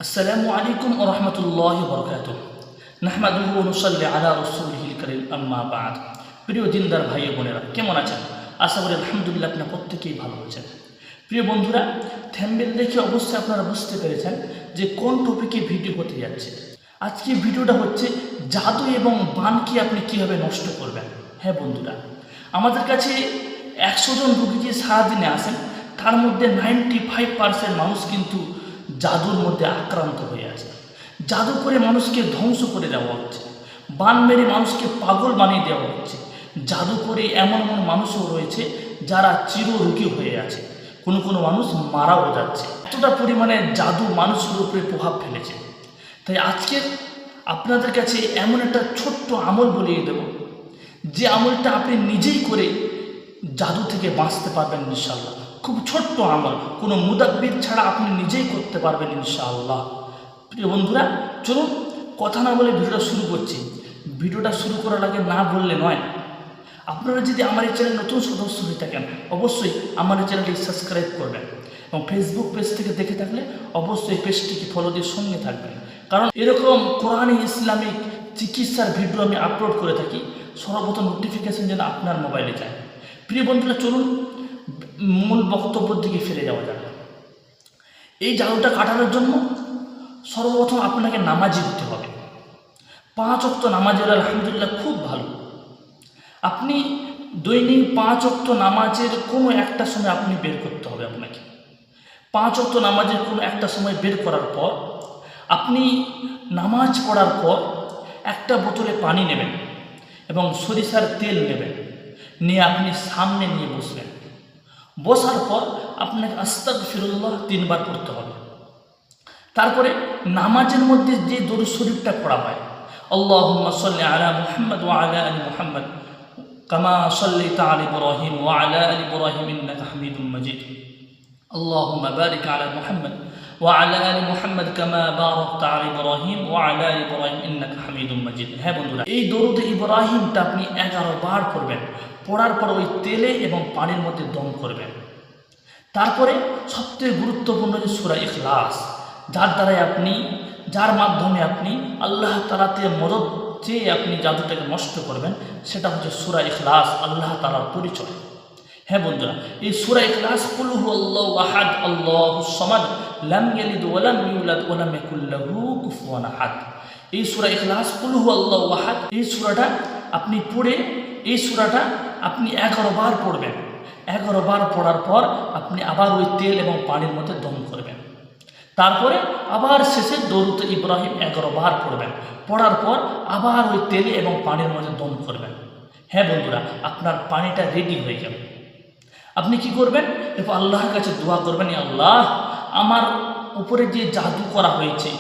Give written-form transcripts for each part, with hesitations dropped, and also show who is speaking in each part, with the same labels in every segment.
Speaker 1: আসসালামু আলাইকুম ওয়া রাহমাতুল্লাহি ওয়া বারাকাতুহু নাহমাদুহু ওয়া নুসাল্লি আলা রাসূলিহিল কারীম আম্মা বা'দ। প্রিয় দিনদার ভাই ও বোনেরা, কেমন আছেন? আশা করি আলহামদুলিল্লাহ আপনারা প্রত্যেকেই ভালো আছেন। প্রিয় বন্ধুরা, থাম্বনেল দেখে অবশ্যই আপনারা বুঝতে পেরেছেন যে কোন টপিকে ভিডিও হতে যাচ্ছে। আজকে ভিডিওটা হচ্ছে জাদু এবং বানকে আপনি কীভাবে নষ্ট করবেন। হ্যাঁ বন্ধুরা, আমাদের কাছে 100 জন রোগী যে সারাদিনে আসেন তার মধ্যে 95% মানুষ কিন্তু জাদুর মধ্যে আক্রান্ত হয়ে আছে। জাদু করে মানুষকে ধ্বংস করে দেওয়া হচ্ছে, বান মেরে মানুষকে পাগল বানিয়ে দেওয়া হচ্ছে। জাদু করে এমন এমন মানুষও রয়েছে যারা চিররোগী হয়ে আছে, কোনো কোনো মানুষ মারাও যাচ্ছে। এতটা পরিমাণে জাদু মানুষের উপরে প্রভাব ফেলেছে। তাই আজকে আপনাদের কাছে এমন একটা ছোট্ট আমল বলিয়ে দেব, যে আমলটা আপনি নিজেই করে জাদু থেকে বাঁচতে পারবেন ইনশাআল্লাহ। খুব ছোট্ট আমল, কোনো মুদাব্বির ছাড়া আপনি নিজেই করতে পারবেন ইনশাআল্লাহ। প্রিয় বন্ধুরা, চলুন কথা না বলে ভিডিওটা শুরু করছি। ভিডিওটা শুরু করার আগে না বললে নয়, আপনারা যদি আমার এই চ্যানেল নতুন সদস্য হয়ে থাকেন অবশ্যই আমার এই চ্যানেলটি সাবস্ক্রাইব করবেন, এবং ফেসবুক পেজ থেকে দেখে থাকলে অবশ্যই পেজটিকে ফলো দিয়ে সঙ্গে থাকবেন। কারণ এরকম কোরআনি ইসলামিক চিকিৎসার ভিডিও আমি আপলোড করে থাকি, সর্বপ্রথম নোটিফিকেশন যেন আপনার মোবাইলে যায়। প্রিয় বন্ধুরা, চলুন মূল বক্তব্যের দিকে ফিরে যাওয়া যাক। এই জাদুটা কাটানোর জন্য সর্বপ্রথম আপনাকে নামাজি হতে হবে। 5 ওয়াক্ত নামাজি হলে আলহামদুলিল্লাহ খুব ভালো। আপনি দৈনিক 5 ওয়াক্ত নামাজের কোনো একটা সময় আপনি বের করতে হবে। আপনাকে 5 ওয়াক্ত নামাজের কোনো একটা সময় বের করার পর আপনি নামাজ পড়ার পর একটা বোতলে পানি নেবেন এবং সরিষার তেল নেবেন, নিয়ে আপনি সামনে নিয়ে বসবেন। বসার পর আপনাকে আস্তাগফিরুল্লাহ 3 বার পড়তে হবে। তারপরে নামাজের মধ্যে যে দরুদ শরীফটা পড়া হয়, আল্লাহুম্মা সাল্লি আলা মুহাম্মদ ওয়া আলা আলি মুহাম্মদ কামা সাল্লাইতা আলা ইব্রাহিম ওয়া আলা আলি ইব্রাহিম ইন্নাকা হামিদুম মাজিদ, আল্লাহুম্মা বারিক আলা মুহাম্মদ ওয়া আলা আলি মুহাম্মদ কামা বারাকতা আলা ইব্রাহিম ওয়া আলা আলি ইব্রাহিম ইন্নাকা হামিদুম মাজিদ। হ্যাঁ বন্ধুরা, এই দরুদ ইব্রাহিমটা আপনি 11 বার পড়বেন। পড়ার পর ওই তেলে এবং পানির মধ্যে দম করবেন। তারপরে সবথেকে গুরুত্বপূর্ণ যে সূরা ইখলাস, যার মাধ্যমে আপনি আল্লাহ তাআলাতে মদদ চেয়ে আপনি জাদুটাকে নষ্ট করবেন, সেটা হচ্ছে সূরা ইখলাস, আল্লাহ তাআলার পরিচয়। হ্যাঁ বন্ধুরা, এই সূরা ইখলাস কুল হুয়াল্লাহু আহাদ আল্লাহুস সামাদ লাম ইয়ালিদ ওয়া লাম ইউলাদ ওয়া লাম ইয়াকুল লাহু কুফুয়ান আহাদ। এই সূরা ইখলাস কুল হুয়াল্লাহু আহাদ, এই সূরাটা আপনি পড়ে এই সূরাটা আপনি 11 বার পড়বেন। 11 বার পড়ার পর আপনি আবার ওই তেল এবং পানির মধ্যে দম করবেন। তারপরে আবার শেষে দরুদ ইব্রাহিম 11 বার পড়বেন। পড়ার পর আবার ওই তেলে এবং পানির মধ্যে দম করবেন। হ্যাঁ বন্ধুরা, আপনার পানিটা রেডি হয়ে যাবে। আপনি কি করবেন? এরপর আল্লাহর কাছে দোয়া করবেন, আল্লাহ, আমার উপরে যে জাদু করা হয়েছে,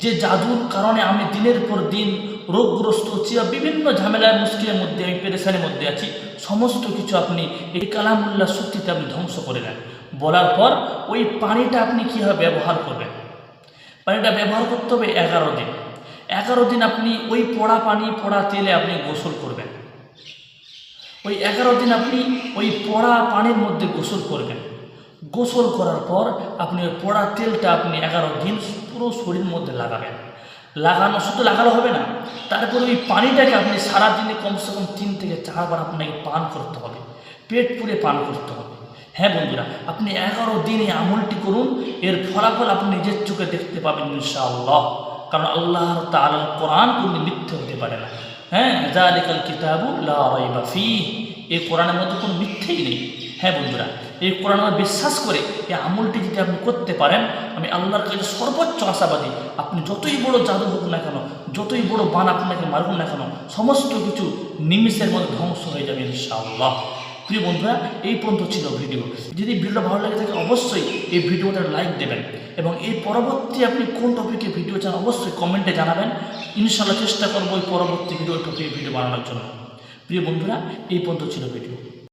Speaker 1: যে জাদুর কারণে আমি দিনের পর দিন রোগগ্রস্ত হচ্ছি, বিভিন্ন ঝামেলার মুশকিলের মধ্যে আমি পেরেশানির মধ্যে আছি, সমস্ত কিছু আপনি এই কালামুল্লাহ শক্তিতে আপনি ধ্বংস করে দেন। বলার পর ওই পানিটা আপনি কীভাবে ব্যবহার করবেন? পানিটা ব্যবহার করতে হবে 11 দিন। 11 দিন আপনি ওই পড়া পানি পড়া তেলে আপনি গোসল করবেন। ওই 11 দিন আপনি ওই পড়া পানির মধ্যে গোসল করবেন। গোসল করার পর আপনি ওই পড়া তেলটা আপনি 11 দিন পুরো শরীরের মধ্যে লাগাবেন। লাগানো শুধু লাগানো হবে না, তারপরে ওই পানিটাকে আপনি সারাদিনে কমসে কম 3 থেকে 4 বার আপনাকে পান করতে হবে, পেট পুরে পান করতে হবে। হ্যাঁ বন্ধুরা, আপনি 11 দিন এই আমলটি করুন, এর ফলাফল আপনি নিজের চোখে দেখতে পাবেন ইনশাআল্লাহ। কারণ আল্লাহ তাআলার কোরআন কোনো মিথ্যে হতে পারে না। হ্যাঁ, যালিকাল কিতাবু লা রাইবা ফীহ, এই কোরআনের মধ্যে কোনো মিথ্যেই নেই। হ্যাঁ বন্ধুরা, এই কোরআনে বিশ্বাস করে এই আমলটি যদি আপনি করতে পারেন, আমি আল্লাহর কাছে সর্বোচ্চ আশাবাদী, আপনি যতই বড় জাদু হোক না কেন, যতই বড় বান আপনাকে মারুন না কেন, সমস্ত কিছু নিমিষের মধ্যে ধ্বংস হয়ে যাবে ইনশাআল্লাহ। প্রিয় বন্ধুরা, এই পর্যন্ত ছিল ভিডিও। যদি ভিডিওটা ভালো লাগে থাকে অবশ্যই এই ভিডিওটা লাইক দেবেন, এবং এই পরবর্তী আপনি কোন টপিকে ভিডিও চান অবশ্যই কমেন্টে জানাবেন। ইনশাআল্লাহ চেষ্টা করবো এই পরবর্তী টপিকে ভিডিও বানানোর জন্য। প্রিয় বন্ধুরা, এই পর্যন্ত ছিল ভিডিও।